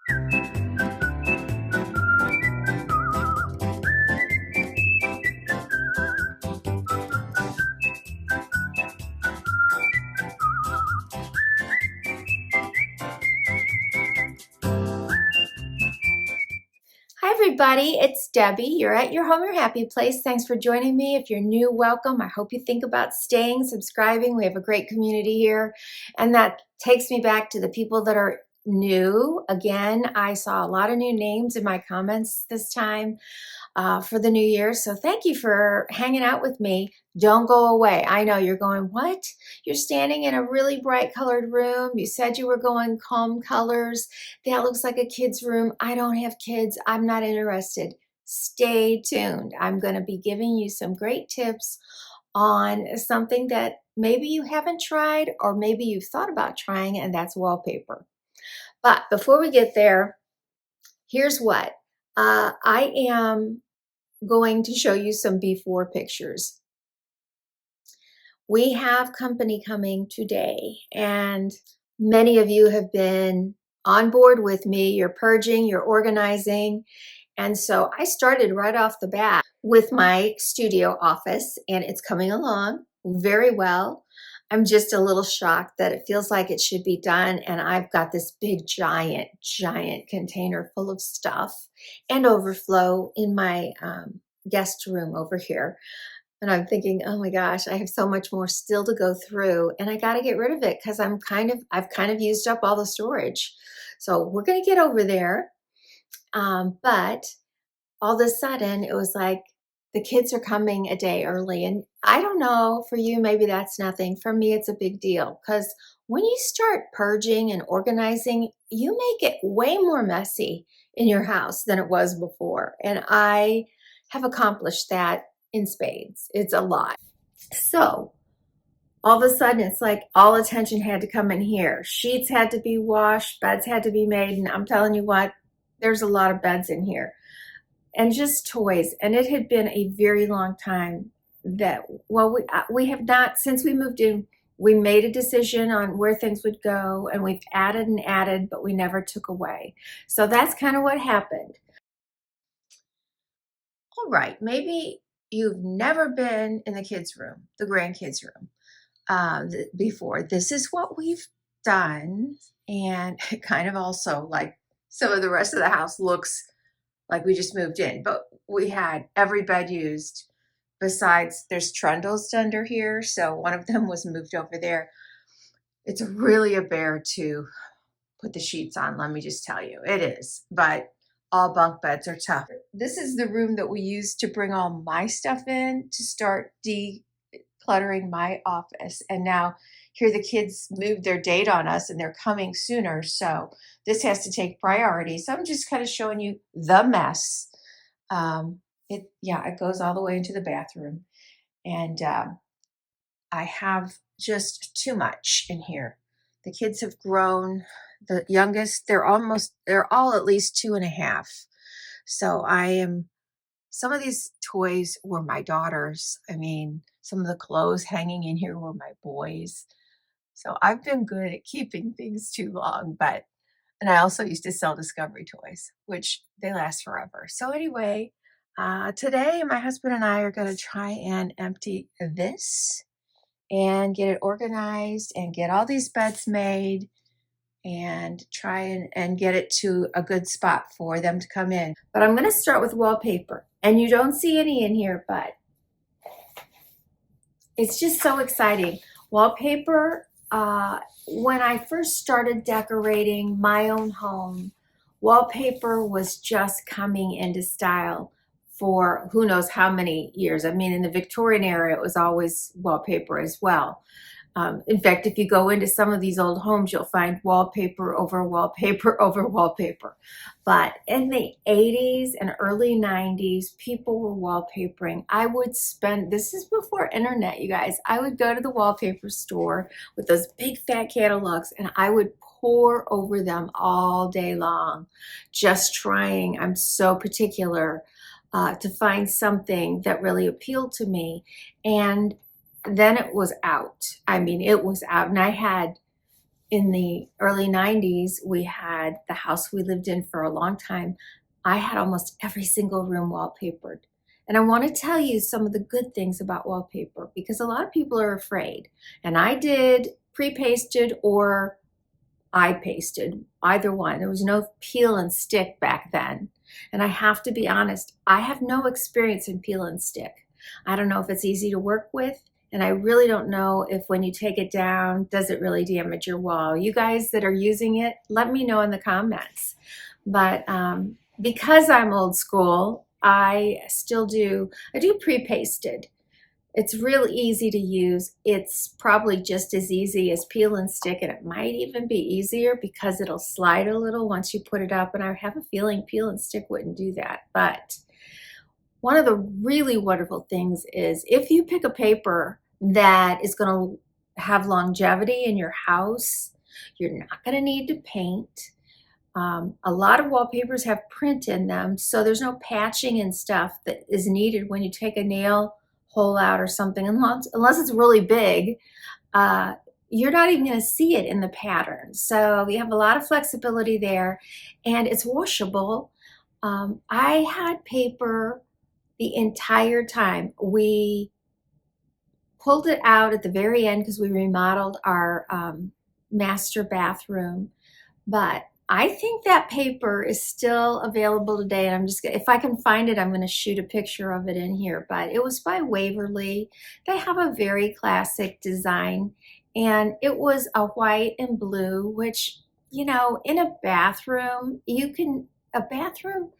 Hi everybody, it's Debbie. You're at your home, your happy place. Thanks for joining me. If you're new, welcome. I hope you think about staying, subscribing. We have a great community here. And that takes me back to the people that are new. Again, I saw a lot of new names in my comments this time for the new year. So thank you for hanging out with me. Don't go away. I know you're going, what? You're standing in a really bright colored room. You said you were going calm colors. That looks like a kid's room. I don't have kids. I'm not interested. Stay tuned. I'm going to be giving you some great tips on something that maybe you haven't tried or maybe you've thought about trying, and that's wallpaper. But before we get there, here's what. I am going to show you some before pictures. We have company coming today, and many of you have been on board with me. You're purging, you're organizing. And so I started right off the bat with my studio office, and it's coming along very well. I'm just a little shocked that it feels like it should be done. And I've got this big, giant container full of stuff and overflow in my guest room over here. And I'm thinking, oh my gosh, I have so much more still to go through, and I got to get rid of it because I've kind of used up all the storage. So we're going to get over there. But all of a sudden it was like the kids are coming a day early, and I don't know, for you, maybe that's nothing. For me, it's a big deal because when you start purging and organizing, you make it way more messy in your house than it was before. And I have accomplished that in spades. It's a lot. So all of a sudden it's like all attention had to come in here. Sheets had to be washed, beds had to be made. And I'm telling you what, there's a lot of beds in here and just toys. And it had been a very long time that, well, we have not, since we moved in, we made a decision on where things would go, and we've added and added, but we never took away. So that's kind of what happened. All right, maybe you've never been in the kids' room, the grandkids' room before. This is what we've done. And it kind of also, like, some of the rest of the house looks like we just moved in, but we had every bed used. Besides, there's trundles under here, so one of them was moved over there. It's really a bear to put the sheets on, let me just tell you. It is, but all bunk beds are tough. This is the room that we used to bring all my stuff in to start decluttering my office. And now here the kids moved their date on us and they're coming sooner. So this has to take priority. So I'm just kind of showing you the mess. It goes all the way into the bathroom. And I have just too much in here. The kids have grown. The youngest, they're all at least 2.5. So some of these toys were my daughter's. I mean, some of the clothes hanging in here were my boys'. So I've been good at keeping things too long, and I also used to sell Discovery toys, which they last forever. So anyway, today my husband and I are going to try and empty this and get it organized and get all these beds made and try and get it to a good spot for them to come in. But I'm going to start with wallpaper. And you don't see any in here, but it's just so exciting. Wallpaper, when I first started decorating my own home, wallpaper was just coming into style for who knows how many years. I mean, in the Victorian era, it was always wallpaper as well. In fact, if you go into some of these old homes, you'll find wallpaper over wallpaper over wallpaper. But in the 80s and early 90s, people were wallpapering. I would spend, this is before internet, you guys, I would go to the wallpaper store with those big fat catalogs and I would pour over them all day long, just trying, I'm so particular, to find something that really appealed to me. And then it was out. I mean, it was out. And I had in the early 90s, we had the house we lived in for a long time. I had almost every single room wallpapered. And I want to tell you some of the good things about wallpaper because a lot of people are afraid. And I did pre-pasted or I pasted, either one. There was no peel and stick back then. And I have to be honest, I have no experience in peel and stick. I don't know if it's easy to work with. And I really don't know if when you take it down, does it really damage your wall? You guys that are using it, let me know in the comments. But because I'm old school, I do pre-pasted. It's real easy to use. It's probably just as easy as peel and stick, and it might even be easier because it'll slide a little once you put it up, and I have a feeling peel and stick wouldn't do that. But one of the really wonderful things is if you pick a paper that is going to have longevity in your house, you're not going to need to paint. A lot of wallpapers have print in them, so there's no patching and stuff that is needed when you take a nail hole out or something, unless it's really big. You're not even going to see it in the pattern. So you have a lot of flexibility there, and it's washable. I had paper the entire time. We pulled it out at the very end because we remodeled our master bathroom, but I think that paper is still available today, and if I can find it, I'm going to shoot a picture of it in here. But it was by Waverly. They have a very classic design, and it was a white and blue, which, you know, in a bathroom, a bathroom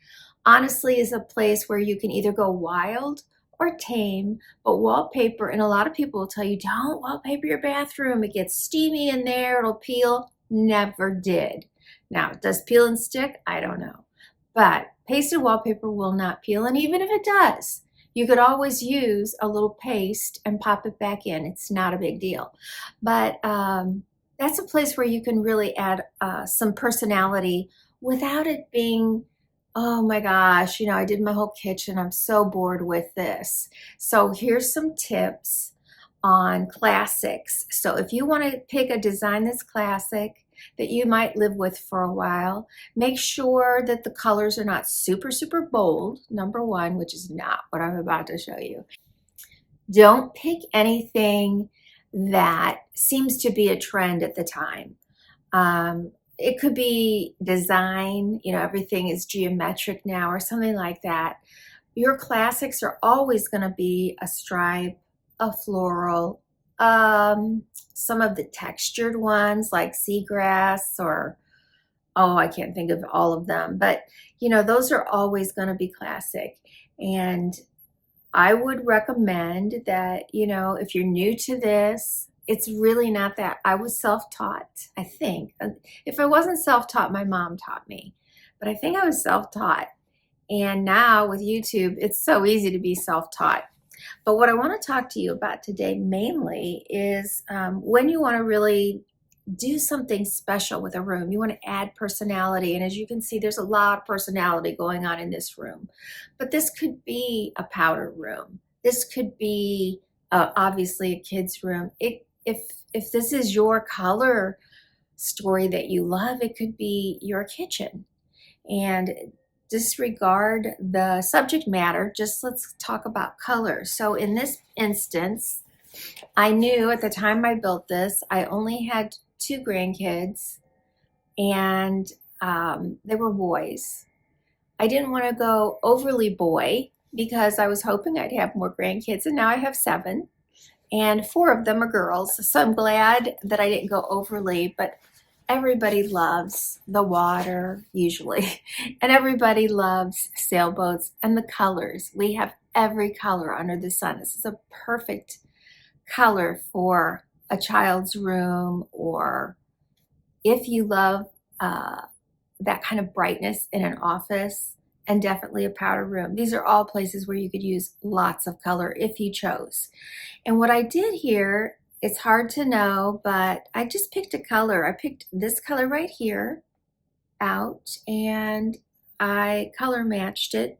honestly is a place where you can either go wild or tame, but wallpaper, and a lot of people will tell you, don't wallpaper your bathroom. It gets steamy in there, it'll peel. Never did. Now, does peel and stick? I don't know. But pasted wallpaper will not peel, and even if it does, you could always use a little paste and pop it back in. It's not a big deal. But that's a place where you can really add some personality without it being, oh my gosh, you know, I did my whole kitchen. I'm so bored with this. So here's some tips on classics. So if you want to pick a design that's classic, that you might live with for a while, make sure that the colors are not super, super bold, number one, which is not what I'm about to show you. Don't pick anything that seems to be a trend at the time. It could be design, you know, everything is geometric now or something like that. Your classics are always going to be a stripe, a floral, some of the textured ones like seagrass or, oh, I can't think of all of them, but you know, those are always going to be classic. And I would recommend that, you know, if you're new to this, it's really not that. I was self-taught, I think. If I wasn't self-taught, my mom taught me, but I think I was self-taught. And now with YouTube, it's so easy to be self-taught. But what I want to talk to you about today mainly is when you want to really do something special with a room, you want to add personality. And as you can see, there's a lot of personality going on in this room. But this could be a powder room. This could be obviously a kid's room. If this is your color story that you love, it could be your kitchen. And disregard the subject matter, just let's talk about color. So in this instance, I knew at the time I built this, I only had 2 grandkids, and they were boys. I didn't want to go overly boy because I was hoping I'd have more grandkids, and now I have 7, and 4 of them are girls. So I'm glad that I didn't go overly, but everybody loves the water usually, and everybody loves sailboats and the colors. We have every color under the sun. This is a perfect color for a child's room, or if you love that kind of brightness in an office, and definitely a powder room. These are all places where you could use lots of color if you chose. And what I did here, it's hard to know, but I just picked a color. I picked this color right here out, and I color matched it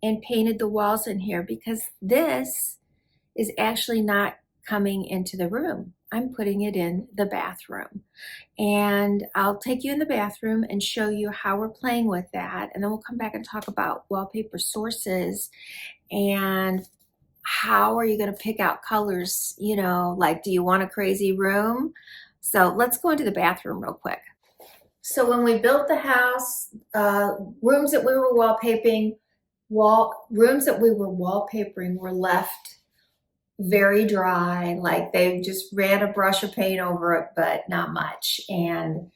and painted the walls in here because this is actually not coming into the room. I'm putting it in the bathroom. And I'll take you in the bathroom and show you how we're playing with that. And then we'll come back and talk about wallpaper sources and how are you going to pick out colors, you know, like, do you want a crazy room? So let's go into the bathroom real quick. So when we built the house, rooms that we were wallpapering were left very dry, like they just ran a brush of paint over it, but not much. And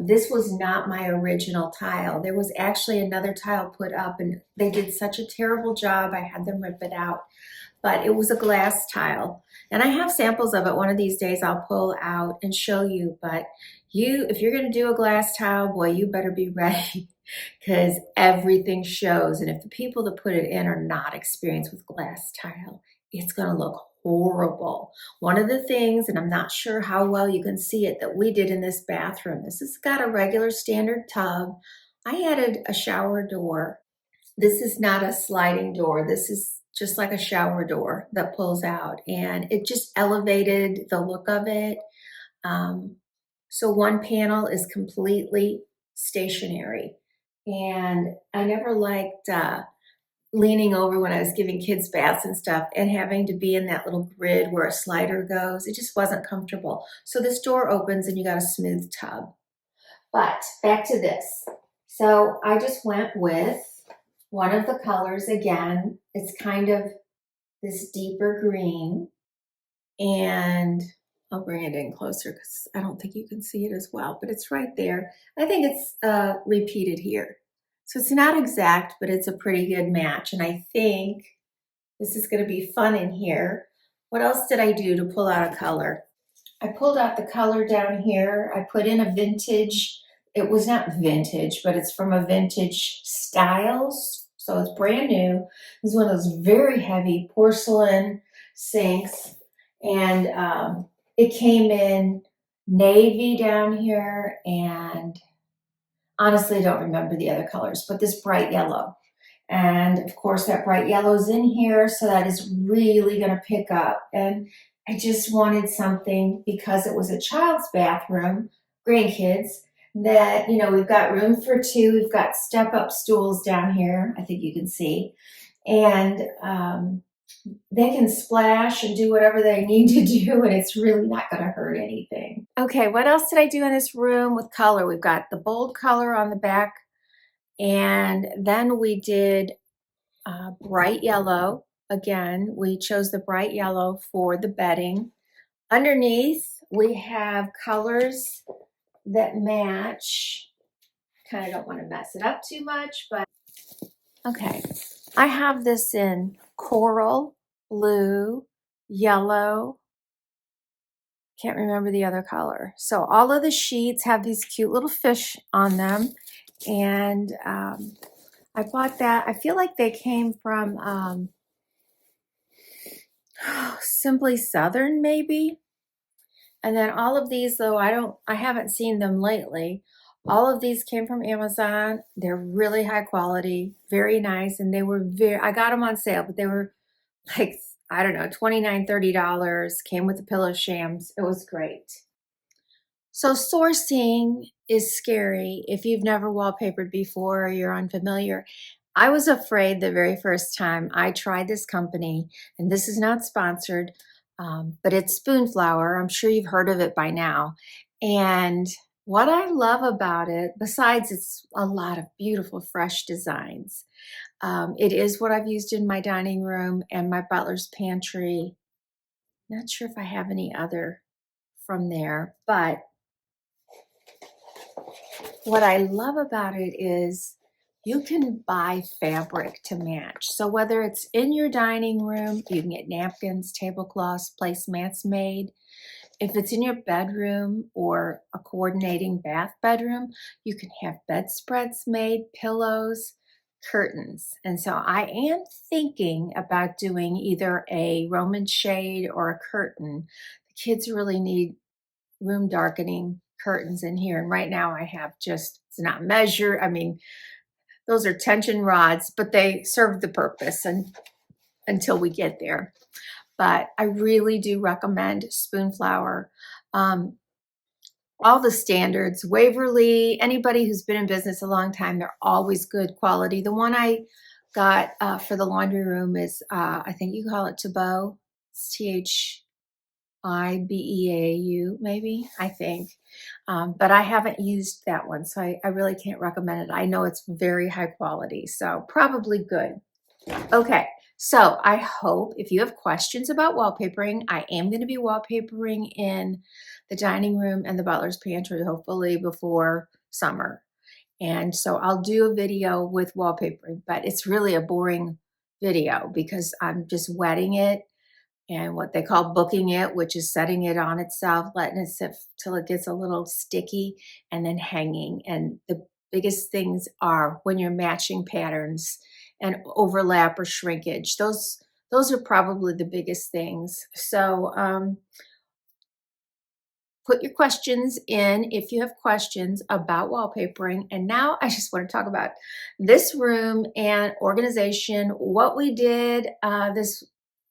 this was not my original tile. There was actually another tile put up and they did such a terrible job. I had them rip it out, but it was a glass tile. And I have samples of it. One of these days I'll pull out and show you, but if you're gonna do a glass tile, boy, you better be ready because everything shows. And if the people that put it in are not experienced with glass tile, it's gonna look horrible. One of the things, and I'm not sure how well you can see it, that we did in this bathroom, this has got a regular standard tub. I added a shower door. This is not a sliding door. This is just like a shower door that pulls out, and it just elevated the look of it. So one panel is completely stationary, and I never liked leaning over when I was giving kids baths and stuff and having to be in that little grid where a slider goes. It just wasn't comfortable. So this door opens and you got a smooth tub. But back to this. So I just went with one of the colors again. It's kind of this deeper green, and I'll bring it in closer because I don't think you can see it as well, but it's right there. I think it's repeated here. So it's not exact, but it's a pretty good match. And I think this is going to be fun in here. What else did I do to pull out a color? I pulled out the color down here. I put in a vintage. It was not vintage, but it's from a vintage styles. So it's brand new. This is one of those very heavy porcelain sinks. And it came in navy down here, and honestly, I don't remember the other colors, but this bright yellow. And of course, that bright yellow is in here, so that is really going to pick up. And I just wanted something, because it was a child's bathroom, grandkids, that, you know, we've got room for two. We've got step-up stools down here, I think you can see. And they can splash and do whatever they need to do, and it's really not going to hurt anything. Okay, what else did I do in this room with color? We've got the bold color on the back, and then we did bright yellow. Again, we chose the bright yellow for the bedding. Underneath, we have colors that match. Kind of don't want to mess it up too much, but okay. I have this in coral, blue, yellow. Can't remember the other color. So all of the sheets have these cute little fish on them. And I bought that. I feel like they came from Simply Southern, maybe. And then all of these, though, I haven't seen them lately. All of these came from Amazon. They're really high quality, very nice. And they were I got them on sale, but they were like, I don't know, $29, $30, came with the pillow shams. It was great. So sourcing is scary if you've never wallpapered before or you're unfamiliar. I was afraid the very first time I tried this company, and this is not sponsored, but it's Spoonflower. I'm sure you've heard of it by now. And what I love about it, besides it's a lot of beautiful, fresh designs, it is what I've used in my dining room and my butler's pantry. Not sure if I have any other from there, but what I love about it is you can buy fabric to match. So whether it's in your dining room, you can get napkins, tablecloths, placemats made. If it's in your bedroom or a coordinating bath bedroom, you can have bedspreads made, pillows, curtains. And so I am thinking about doing either a Roman shade or a curtain. The kids really need room darkening curtains in here. And right now I have just, it's not measured. I mean, those are tension rods, but they serve the purpose until we get there. but I really do recommend Spoonflower. Um, all the standards, Waverly, anybody who's been in business a long time, they're always good quality. The one I got for the laundry room is, I think you call it Tabou. It's Thibeau, maybe, I think. But I haven't used that one, so I really can't recommend it. I know it's very high quality, so probably good. Okay, so I hope if you have questions about wallpapering, I am going to be wallpapering in the dining room and the butler's pantry, hopefully before summer. And so I'll do a video with wallpapering, but it's really a boring video because I'm just wetting it and what they call booking it, which is setting it on itself, letting it sit till it gets a little sticky, and then hanging. And the biggest things are when you're matching patterns and overlap or shrinkage. Those are probably the biggest things. So put your questions in if you have questions about wallpapering. And now I just want to talk about this room and organization, what we did this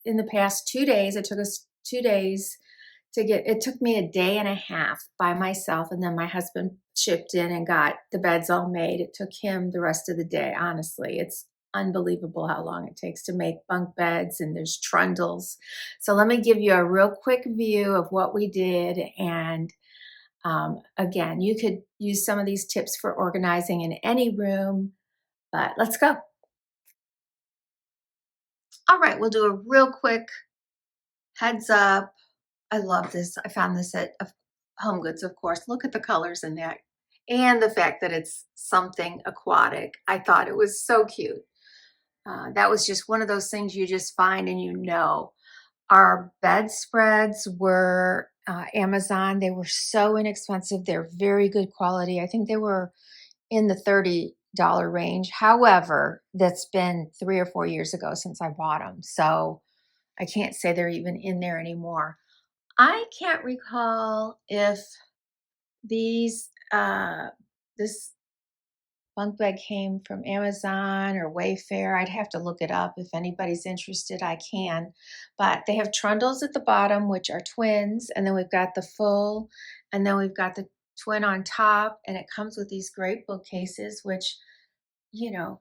in the past 2 days. It took us 2 days to get, it took me a day and a half by myself. And then my husband chipped in and got the beds all made. It took him the rest of the day. Honestly, it's unbelievable how long it takes to make bunk beds, and there's trundles. So let me give you a real quick view of what we did. And again, you could use some of these tips for organizing in any room, but let's go. All right, we'll do a real quick heads up. I love this. I found this at Home Goods, of course. Look at the colors in that and the fact that it's something aquatic. I thought it was so cute. That was just one of those things you just find and you know. Our bedspreads were Amazon. They were so inexpensive. They're very good quality. I think they were in the $30 range. However, that's been 3 or 4 years ago since I bought them. So I can't say they're even in there anymore. I can't recall if these this bunk bed came from Amazon or Wayfair. I'd have to look it up. If anybody's interested, I can. But they have trundles at the bottom, which are twins, and then we've got the full, and then we've got the twin on top, and it comes with these great bookcases, which, you know,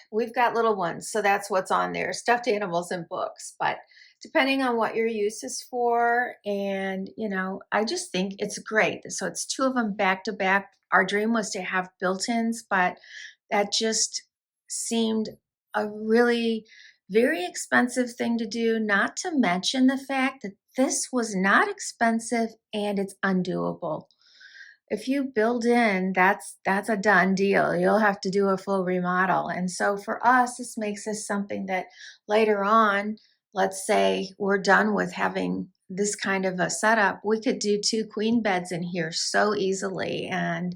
we've got little ones, so that's what's on there, stuffed animals and books. But depending on what your use is for, and you know, I just think it's great. So it's two of them back to back. Our dream was to have built-ins, but that just seemed a really very expensive thing to do, not to mention the fact that this was not expensive and it's undoable. If you build in, that's a done deal. You'll have to do a full remodel. And so for us, this makes this something that later on, let's say we're done with having this kind of a setup, we could do 2 queen beds in here so easily, and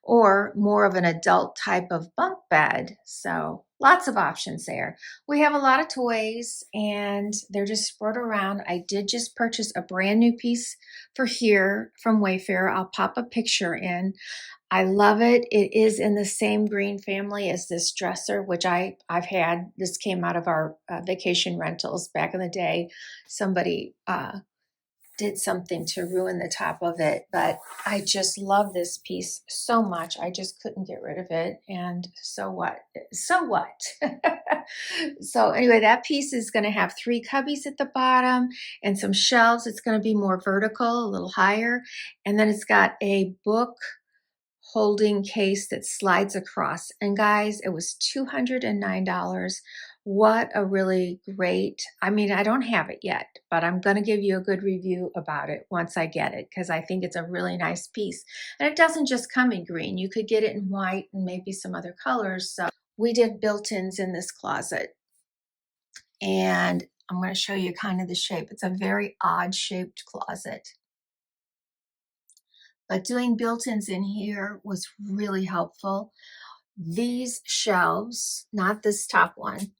or more of an adult type of bunk bed. So lots of options there. We have a lot of toys and they're just spread around. I did just purchase a brand new piece for here from Wayfair. I'll pop a picture in. I love it. It is in the same green family as this dresser, which I've had. This came out of our vacation rentals back in the day. Somebody did something to ruin the top of it, but I just love this piece so much. I just couldn't get rid of it. And so what? So what? So anyway, that piece is going to have 3 cubbies at the bottom and some shelves. It's going to be more vertical, a little higher. And then it's got a book holding case that slides across. And guys, it was $209. What a really great, I mean, I don't have it yet, but I'm going to give you a good review about it once I get it, because I think it's a really nice piece. And it doesn't just come in green. You could get it in white and maybe some other colors. So we did built-ins in this closet. And I'm going to show you kind of the shape. It's a very odd shaped closet. But doing built-ins in here was really helpful. These shelves, not this top one,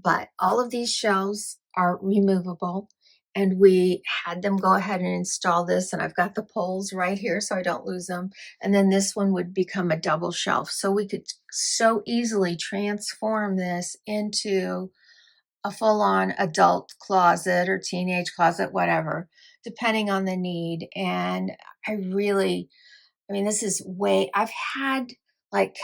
but all of these shelves are removable. And we had them go ahead and install this. And I've got the poles right here so I don't lose them. And then this one would become a double shelf. So we could so easily transform this into a full-on adult closet or teenage closet, whatever, depending on the need. And I really, I mean, this is way, I've had like,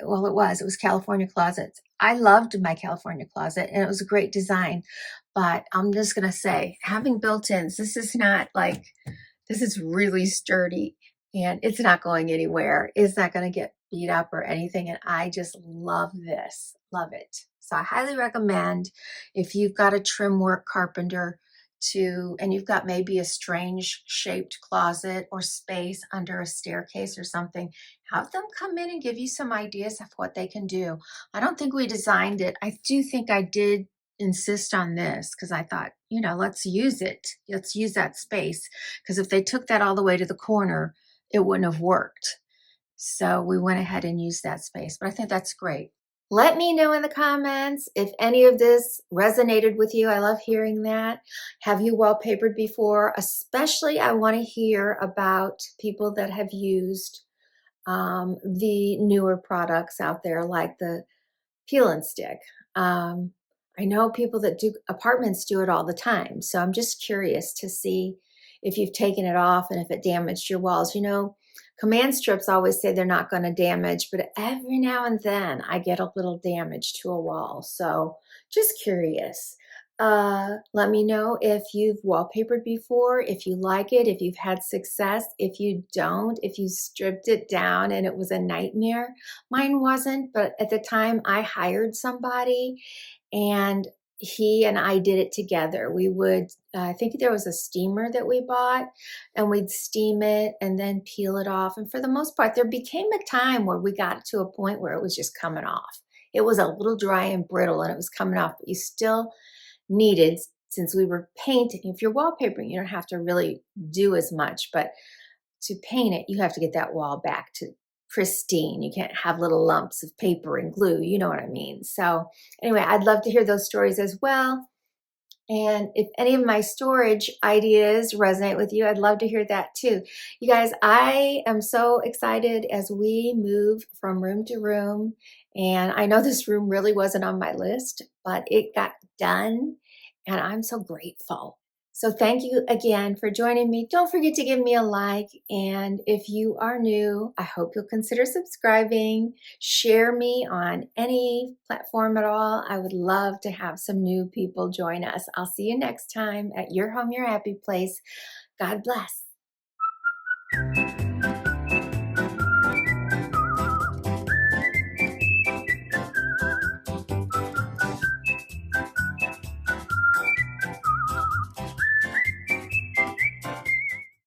well, it was California closets. I loved my California closet and it was a great design. But I'm just going to say, having built-ins, this is not like, this is really sturdy and it's not going anywhere. It's not going to get beat up or anything. And I just love this, love it. So I highly recommend if you've got a trim work carpenter and you've got maybe a strange shaped closet or space under a staircase or something, have them come in and give you some ideas of what they can do. I don't think we designed it. I do think I did insist on this because I thought, let's use it. Let's use that space. Because if they took that all the way to the corner, it wouldn't have worked. So we went ahead and used that space. But I think that's great. Let me know in the comments if any of this resonated with you. I love hearing that. Have you wallpapered before? Especially, I want to hear about people that have used the newer products out there, like the peel and stick. I know people that do apartments do it all the time. So I'm just curious to see if you've taken it off and if it damaged your walls. Command strips always say they're not going to damage, but every now and then I get a little damage to a wall. So just curious. Let me know if you've wallpapered before, if you like it, if you've had success. If you don't, if you stripped it down and it was a nightmare. Mine wasn't, but at the time I hired somebody and he and I did it together. We would, I think there was a steamer that we bought and we'd steam it and then peel it off. And for the most part, there became a time where we got to a point where it was just coming off. It was a little dry and brittle and it was coming off, but you still needed, since we were painting, if you're wallpapering, you don't have to really do as much, but to paint it, you have to get that wall back to pristine. You can't have little lumps of paper and glue. You know what I mean? So anyway, I'd love to hear those stories as well. And if any of my storage ideas resonate with you, I'd love to hear that too. You guys, I am so excited as we move from room to room. And I know this room really wasn't on my list, but it got done. And I'm so grateful. So thank you again for joining me. Don't forget to give me a like. And if you are new, I hope you'll consider subscribing. Share me on any platform at all. I would love to have some new people join us. I'll see you next time at Your Home, Your Happy Place. God bless.